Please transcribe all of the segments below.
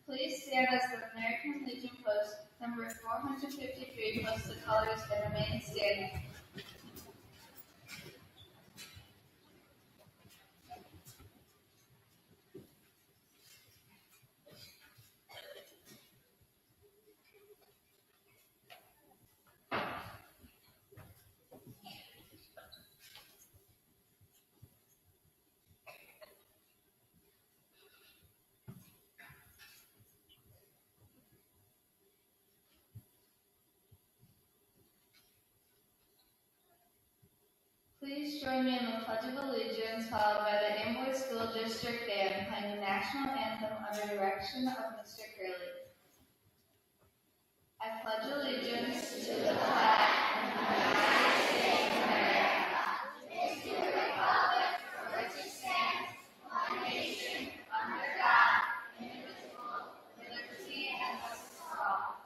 Please stand as the American Legion post number 453 posts the colors and remain standing. Please join me in the Pledge of Allegiance, followed by the Amboy School District Band playing the national anthem under direction of Mr. Curley. I pledge allegiance to the flag of the United States of America, and to the republic for which it stands, one nation, under God, indivisible, with liberty and justice for all.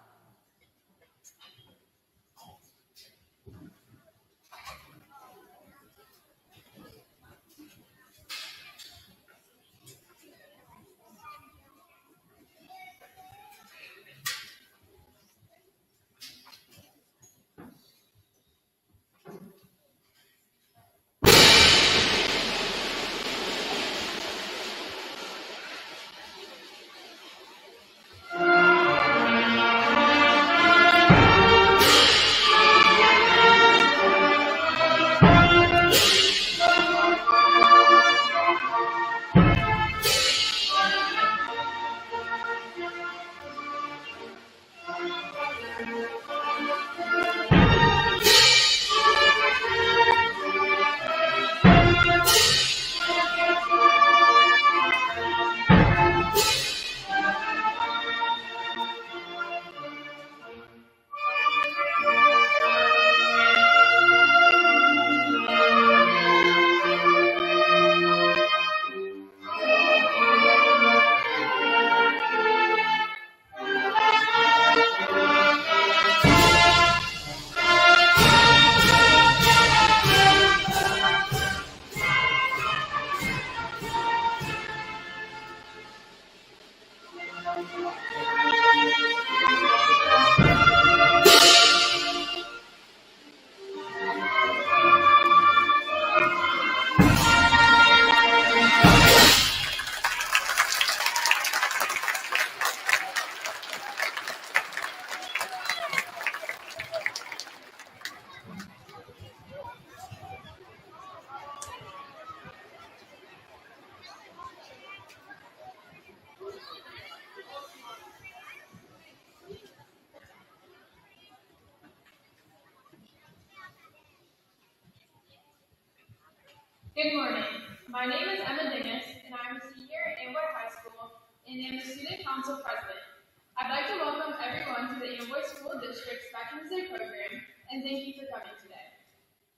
Good morning. My name is Emma Dingus, and I'm a senior at Amboy High School and am the Student Council President. I'd like to welcome everyone to the Amboy School District's Veterans Day program, and thank you for coming today.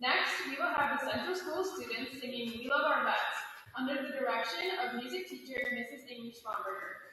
Next, we will have the Central School students singing We Love Our Vets under the direction of music teacher Mrs. Amy Schwamberger.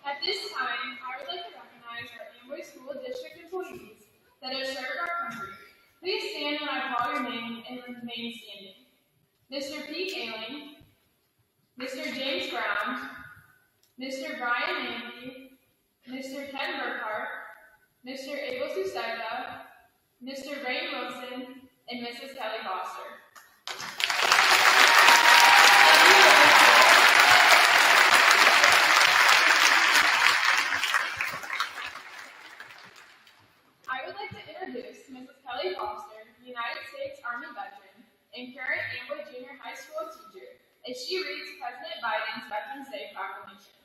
At this time, I would like to recognize our Amboy School District employees that have served our country. Please stand when I call your name and remain standing. Mr. Pete Ailing, Mr. James Brown, Mr. Brian Manley, Mr. Ken Burkhart, Mr. Abel Susega, Mr. Ray Wilson, and Mrs. Kelly Foster. I would like to introduce Mrs. Kelly Foster, United States Army veteran and current Amboy Junior High School teacher, as she reads President Biden's Veterans Day proclamation.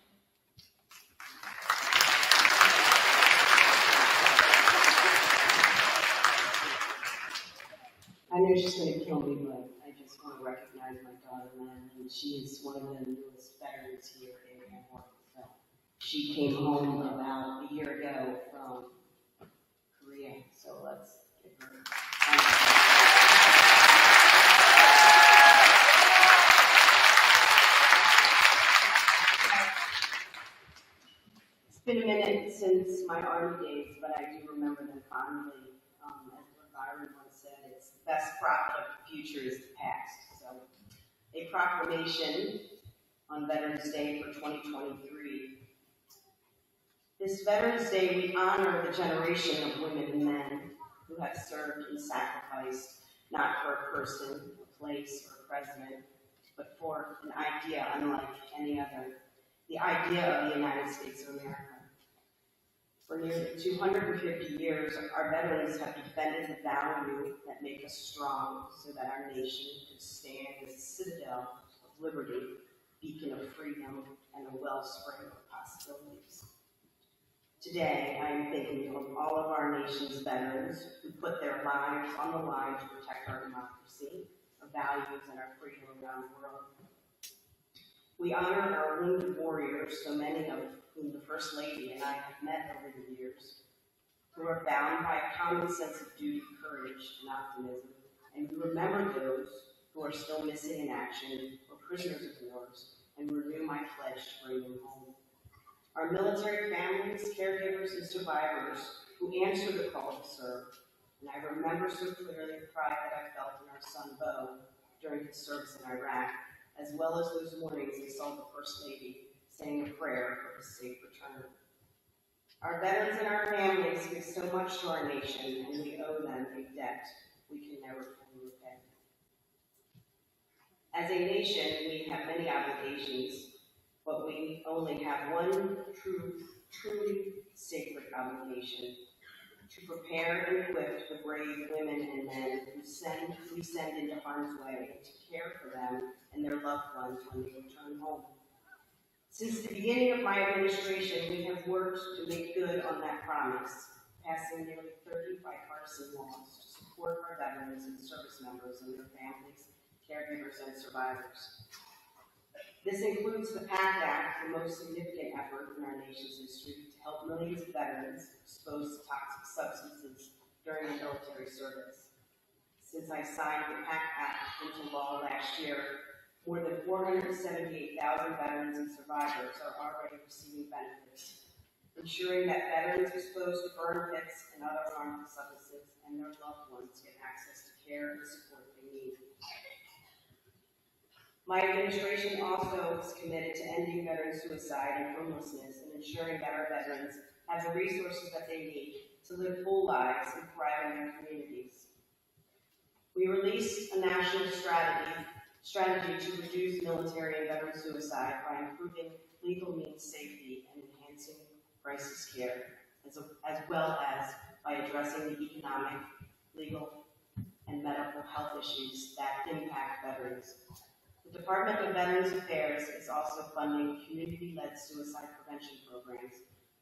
I know she's going to kill me, but I just want to recognize my daughter, Lynn, and she is one of the newest veterans here in Amboy. She came home about a year ago from Korea, so let's give her. It's been a minute since my Army days, but I do remember them fondly. As Byron once said, it's the best prophet of the future is the past. So, a proclamation on Veterans Day for 2023. This Veterans Day, we honor the generation of women and men who have served and sacrificed, not for a person, a place, or a president, but for an idea unlike any other, the idea of the United States of America. For nearly 250 years, our veterans have defended the values that make us strong so that our nation could stand as a citadel of liberty, beacon of freedom, and a wellspring of possibilities. Today, I am thinking of all of our nation's veterans who put their lives on the line to protect our democracy, our values, and our freedom around the world. We honor our wounded warriors, so many of whom the First Lady and I have met over the years, who are bound by a common sense of duty, courage, and optimism, and we remember those who are still missing in action or prisoners of wars, and renew my pledge to bring them home. Our military families, caregivers, and survivors who answer the call to serve. And I remember so clearly the pride that I felt in our son Bo during his service in Iraq, as well as those mornings I saw the First Lady saying a prayer for his safe return. Our veterans and our families give so much to our nation, and we owe them a debt we can never fully repay. As a nation, we have many obligations, but we only have one truly sacred obligation: to prepare and equip the brave women and men we send into harm's way, and to care for them and their loved ones when they return home. Since the beginning of my administration, we have worked to make good on that promise, passing nearly 30 bipartisan laws to support our veterans and service members and their families, caregivers, and survivors. This includes the PACT Act, the most significant effort in our nation's history to help millions of veterans exposed to toxic substances during their military service. Since I signed the PACT Act into law last year, more than 478,000 veterans and survivors are already receiving benefits, ensuring that veterans exposed to burn pits and other harmful substances and their loved ones get access to care and support they need. My administration also is committed to ending veteran suicide and homelessness and ensuring that our veterans have the resources that they need to live full lives and thrive in their communities. We released a national strategy to reduce military and veteran suicide by improving legal means safety and enhancing crisis care, as well as by addressing the economic, legal, and medical health issues that impact veterans. The Department of Veterans Affairs is also funding community-led suicide prevention programs,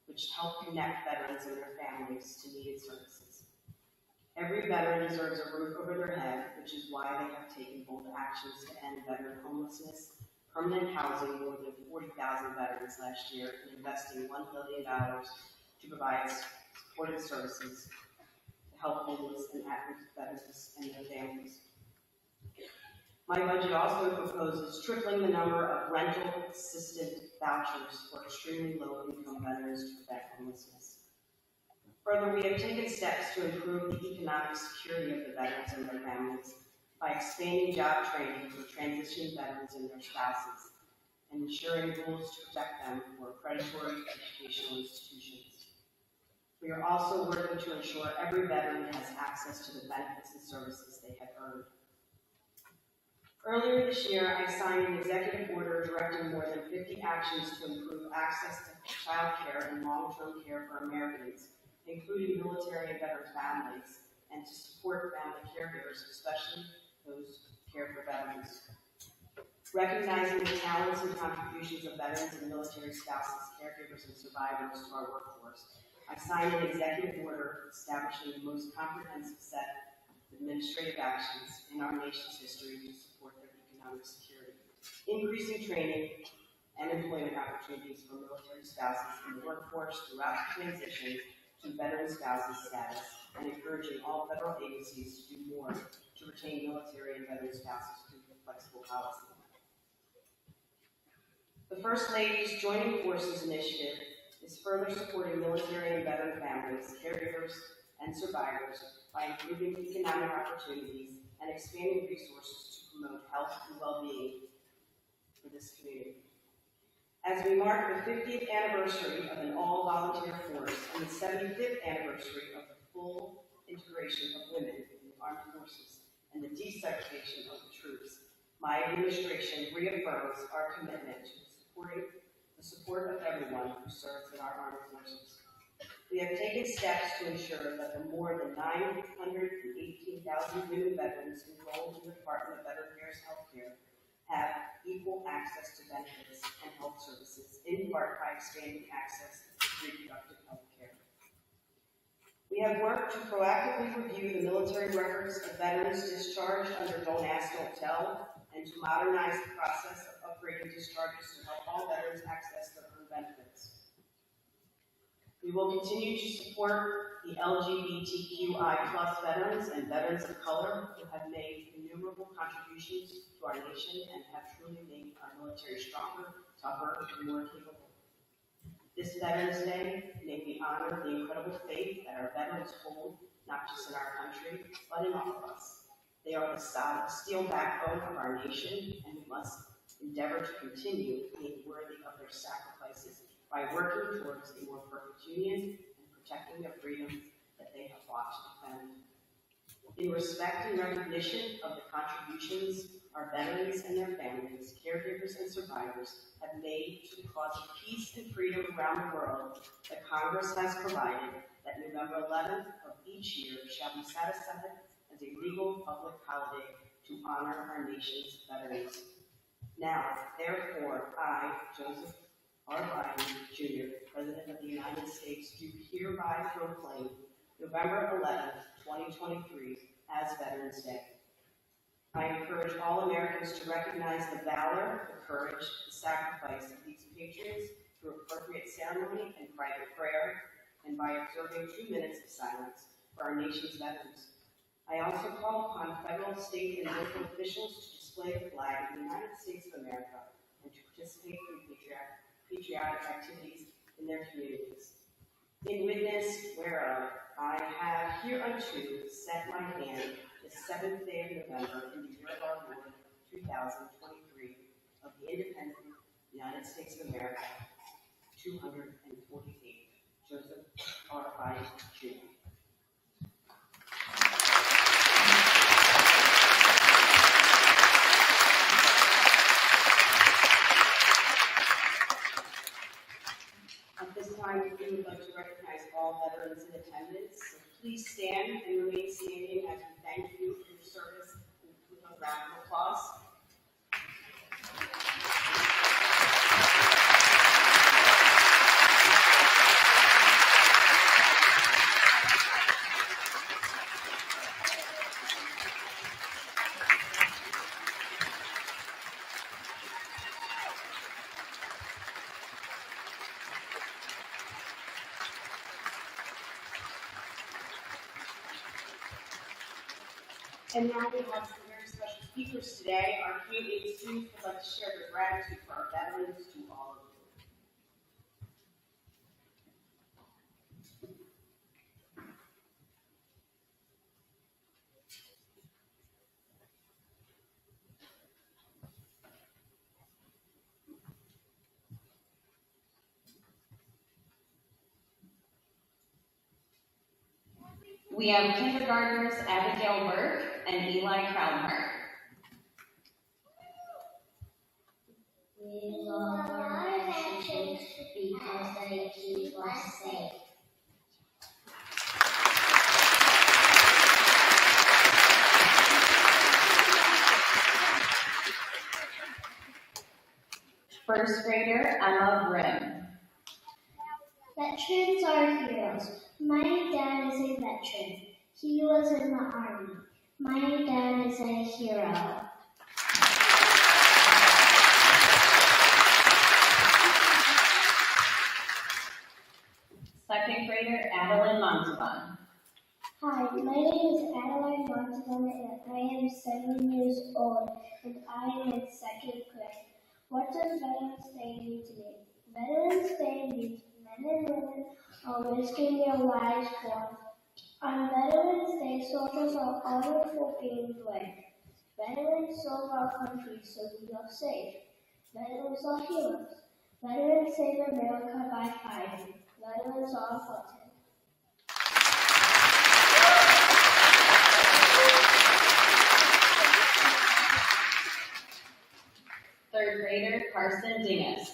which help connect veterans and their families to needed services. Every veteran deserves a roof over their head, which is why they have taken bold actions to end veteran homelessness, permanent housing more than 40,000 veterans last year, and investing $1 billion to provide supportive services to help homeless and at-risk veterans and their families. My budget also proposes tripling the number of rental assisted vouchers for extremely low-income veterans to prevent homelessness. Further, we have taken steps to improve the economic security of the veterans and their families by expanding job training for transitioning veterans and their spouses, and ensuring rules to protect them for predatory educational institutions. We are also working to ensure every veteran has access to the benefits and services they have earned. Earlier this year, I signed an executive order directing more than 50 actions to improve access to child care and long-term care for Americans, including military and veteran families, and to support family caregivers, especially those who care for veterans. Recognizing the talents and contributions of veterans and military spouses, caregivers, and survivors to our workforce, I signed an executive order establishing the most comprehensive set of administrative actions in our nation's history to support their economic security, increasing training and employment opportunities for military spouses in the workforce throughout the transition to veteran spouses status, and encouraging all federal agencies to do more to retain military and veteran spouses through flexible policy. The First Lady's Joining Forces initiative is further supporting military and veteran families, caregivers, and survivors by improving economic opportunities and expanding resources to promote health and well-being for this community. As we mark the 50th anniversary of an all-volunteer force and the 75th anniversary of the full integration of women in the armed forces and the desegregation of the troops, my administration reaffirms our commitment to supporting the support of everyone who serves in our armed forces. We have taken steps to ensure that the more than 918,000 women veterans enrolled in the Department of Veterans Affairs Healthcare have equal access to benefits and health services, in part by expanding access to reproductive health care. We have worked to proactively review the military records of veterans discharged under Don't Ask, Don't Tell, and to modernize the process of upgrading discharges to help all veterans access their own benefits. We will continue to support the LGBTQI+ veterans and veterans of color who have made innumerable contributions to our nation and have truly made our military stronger, tougher, and more capable. This Veterans Day, may we honor the incredible faith that our veterans hold, not just in our country, but in all of us. They are the solid steel backbone of our nation, and we must endeavor to continue being worthy of their sacrifices by working towards a more perfect union and protecting the freedoms that they have fought to defend. In respect and recognition of the contributions our veterans and their families, caregivers, and survivors have made to the cause of peace and freedom around the world, the Congress has provided that November 11th of each year shall be set aside as a legal public holiday to honor our nation's veterans. Now, therefore, I, Joseph R. Biden, Jr., President of the United States, do hereby proclaim November 11th, 2023, as Veterans Day. I encourage all Americans to recognize the valor, the courage, the sacrifice of these patriots through appropriate ceremony and private prayer, and by observing 2 minutes of silence for our nation's veterans. I also call upon federal, state, and local officials to display the flag of the United States of America and to participate in patriotic activities in their communities. In witness whereof, I have hereunto set my hand the 7th day of November in the year of our Lord, 2023, of the independent United States of America, 248. Joseph R. Biden, Jr. At this time, we would like to recognize all veterans in attendance. So please stand and remain standing as we thank you for your service with a round of applause. And now we have some very special speakers today. Our K-8 students would like to share their gratitude for our veterans to all of you. We have kindergartners Abigail Burke and Eli Crowner. We love our veterans because they keep us safe. First grader Emma Brim. Veterans are heroes. My dad is a veteran. He was in the army. My dad is a hero. Second grader Adeline Montalban. Hi, my name is Adeline Montalban and I am 7 years old and I am in 2nd grade. What does Veterans Day mean to me? Veterans Day means men and women are risking their lives for us. On Veterans Day, soldiers are honored for being brave. Veterans serve our country so we are safe. Veterans are heroes. Veterans save America by fighting. Veterans are important. Third grader Carson Dingus.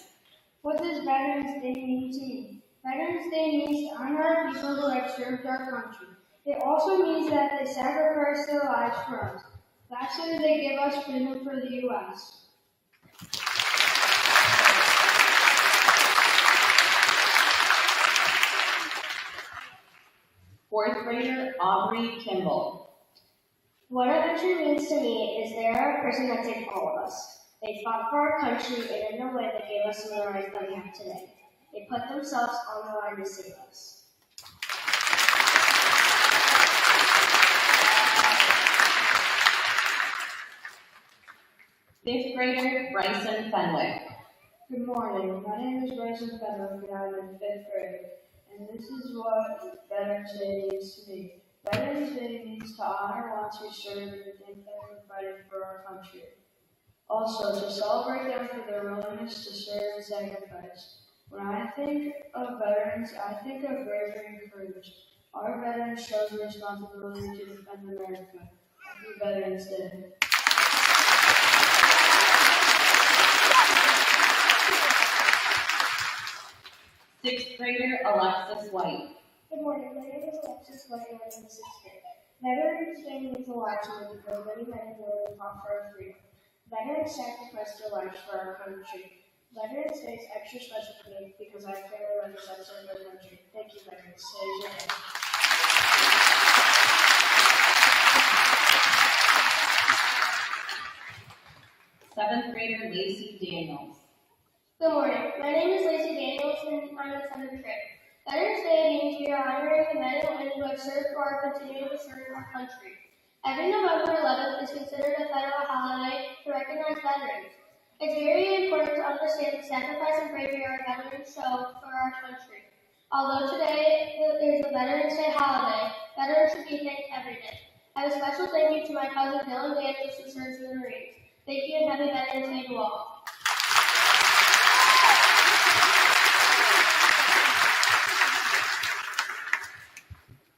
What does Veterans Day mean to you? Veterans Day means to honor our people who have served our country. It also means that they sacrificed their lives for us. Lastly, they give us freedom for the U.S. Fourth grader Aubrey Kimball. What a veteran means to me is they are a person that saved all of us. They fought for our country and in a way that gave us some of the rights that we have today. They put themselves on the line to save us. Fifth grader Bryson Fenwick. Good morning. My name is Bryson Fenwick, and I'm in 5th grade. And this is what Veterans Day means to me. Veterans Day means to honor ones who served and thank them for fighting for our country. Also, to celebrate them for their willingness to serve and sacrifice. When I think of veterans, I think of bravery and courage. Our veterans show the responsibility to defend America. Happy Veterans Day. Sixth grader Alexis White. Good morning. My name is Alexis White, and I'm in 6th grade. Veterans Day means a lot to me because many men and women fought for our freedom. Veterans sacrificed their lives for our country. Veterans Day is extra special to me because I have family members that serve our country. Thank you, Veterans. Say your name. Seventh grader Lacey Daniels. Good morning. My name is Lacey Daniels, and I'm in 7th grade. Veterans Day means we are honoring the men and women who have served for or continue to serve our country. Every November 11th is considered a federal holiday to recognize veterans. It's very important to understand the sacrifice and bravery our veterans show for our country. Although today is a Veterans Day holiday, veterans should be thanked every day. I have a special thank you to my cousin Dylan Daniels, who serves in the Marines. Thank you and happy Veterans Day to all.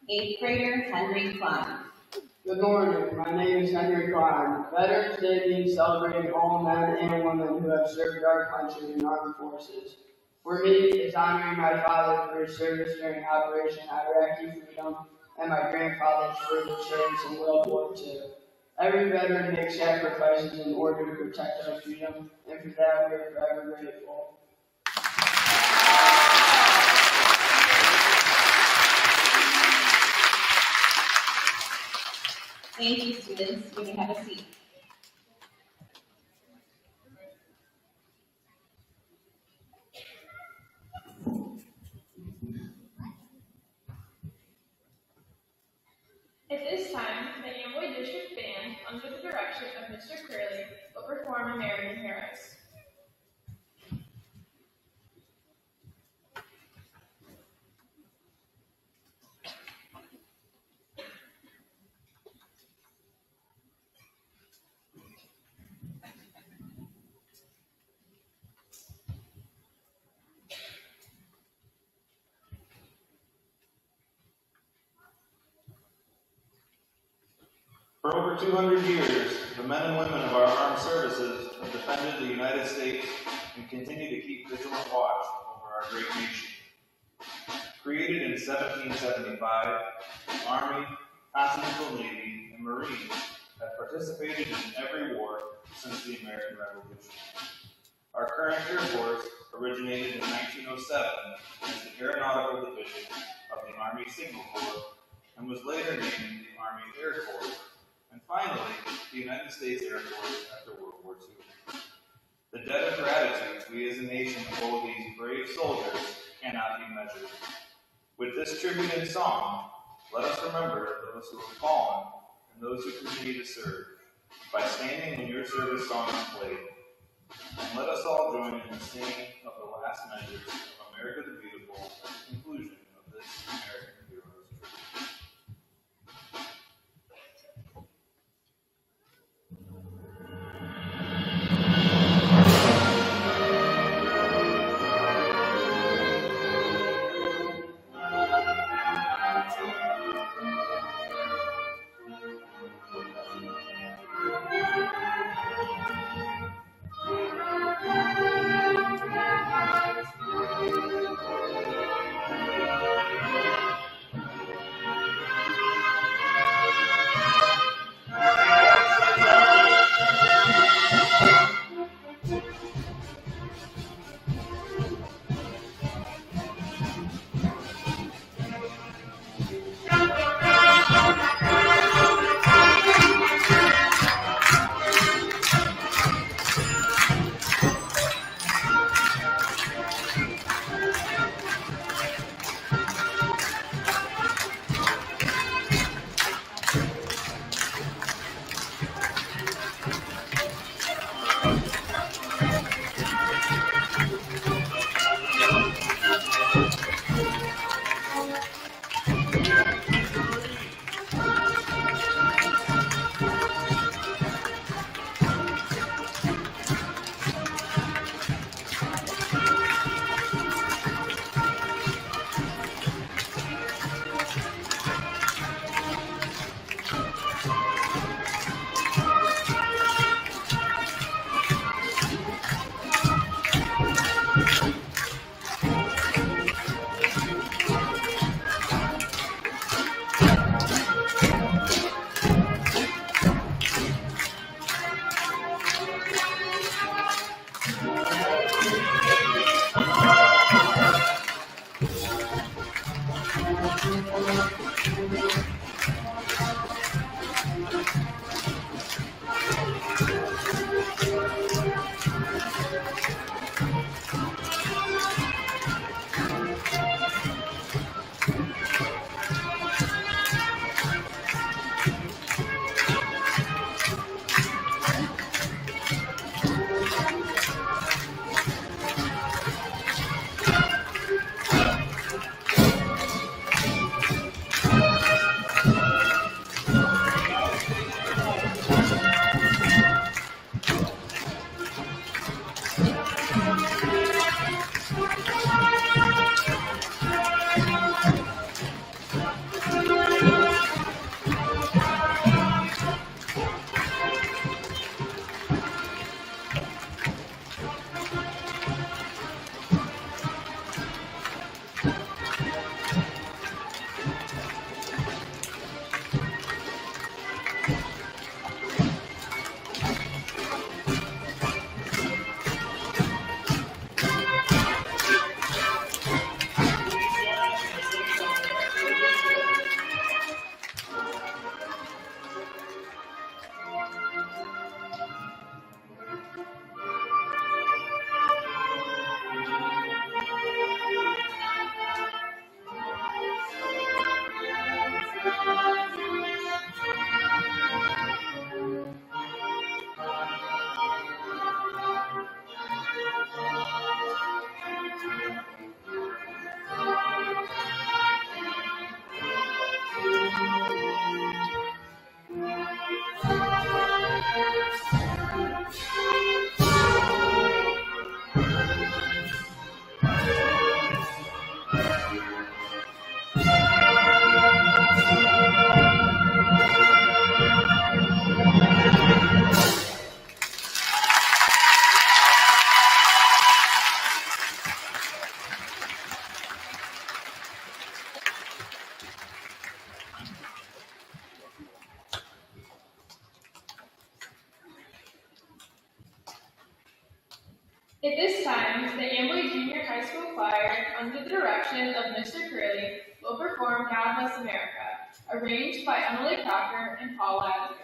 Eighth grader Henry Klein. Good morning. My name is Henry Klein. Veterans Day means celebrating all men and women who have served our country in armed forces. For me, it's honoring my father for his service during Operation Iraqi Freedom and my grandfather for his service in World War II. Every veteran makes sacrifices in order to protect our freedom, and for that we are forever grateful. Thank you, students. You may have a seat. At this time, the Amboy District Band, under the direction of Mr. Curley, will perform American Heroes. For over 200 years, the men and women of our armed services have defended the United States and continue to keep vigilant watch over our great nation. Created in 1775, the Army, Continental Navy, and Marines have participated in every war since the American Revolution. Our current Air Force originated in 1907 as the Aeronautical Division of the Army Signal Corps and was later named the Army Air Force, and finally, the United States Air Force after World War II. The debt of gratitude we as a nation owe these brave soldiers cannot be measured. With this tribute in song, let us remember those who have fallen and those who continue to serve by standing when your service song is played. And let us all join in the singing of the last measures of America the Beautiful at the conclusion of this American Heroes Tribute. At this time, the Amboy Junior High School Choir, under the direction of Mr. Curley, will perform God Bless America, arranged by Emily Crocker and Paul Lavender.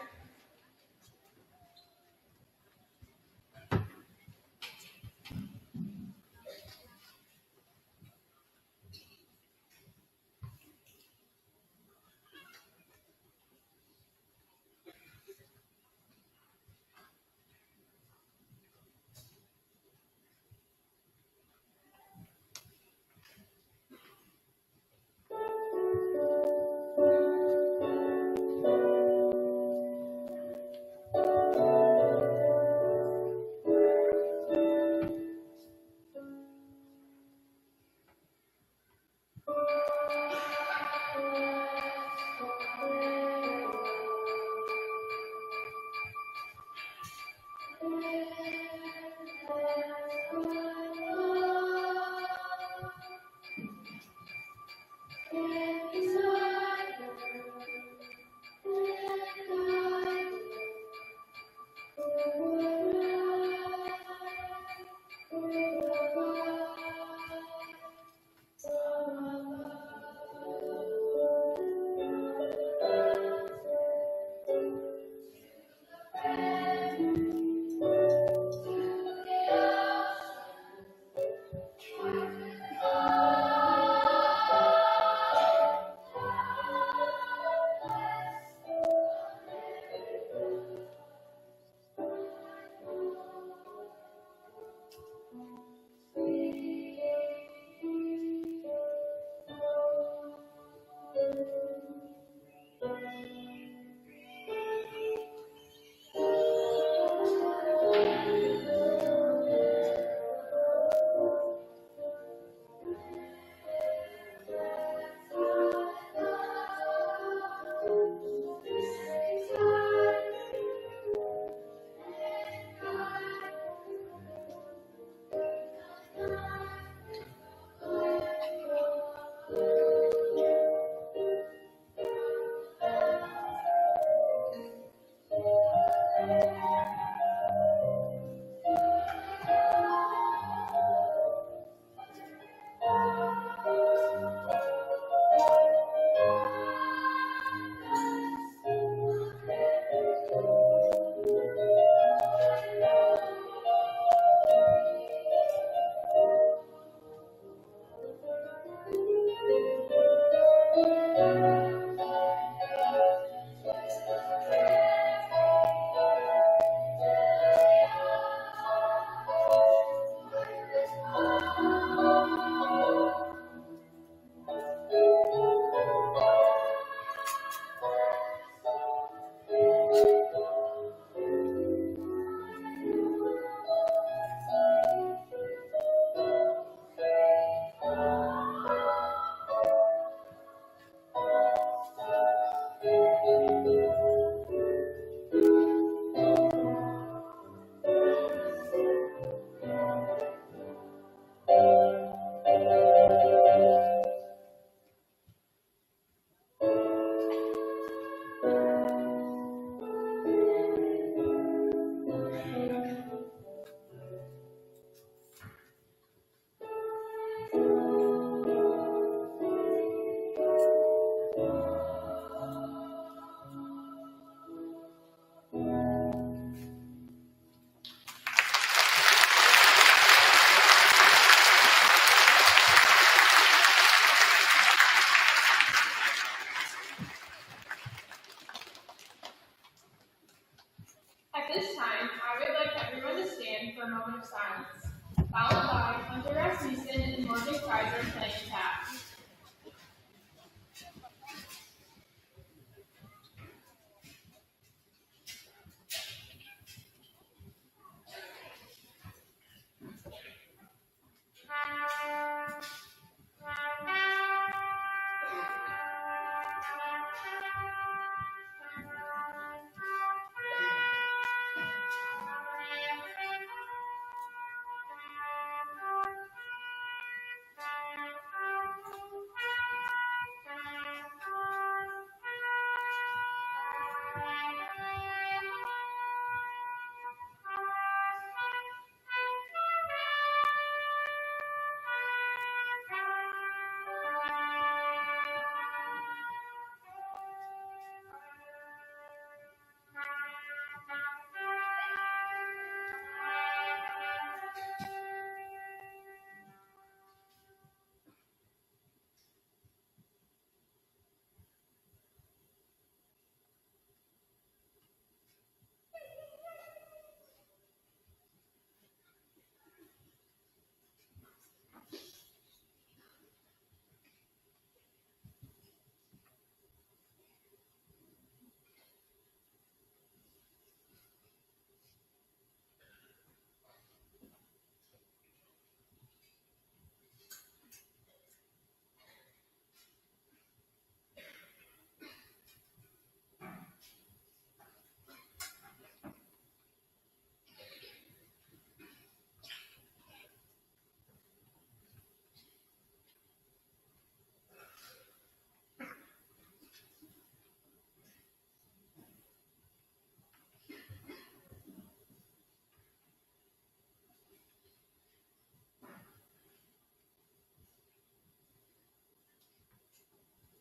Winston and Morgan Kaiser playing tap.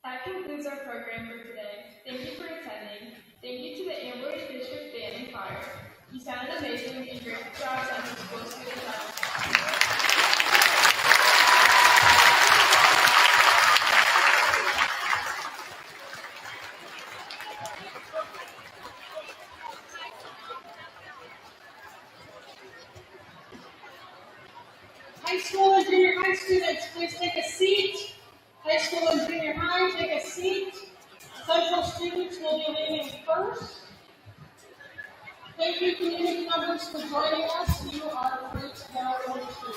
That concludes our program for today. Thank you for attending. Thank you to the Amherst District Band and Choir. You sounded amazing and great job sending school students out. High school and junior high students, please take a seat. High school and junior high, take a seat. Central students will be leaving first. Thank you, community members, for joining us. You are free to go.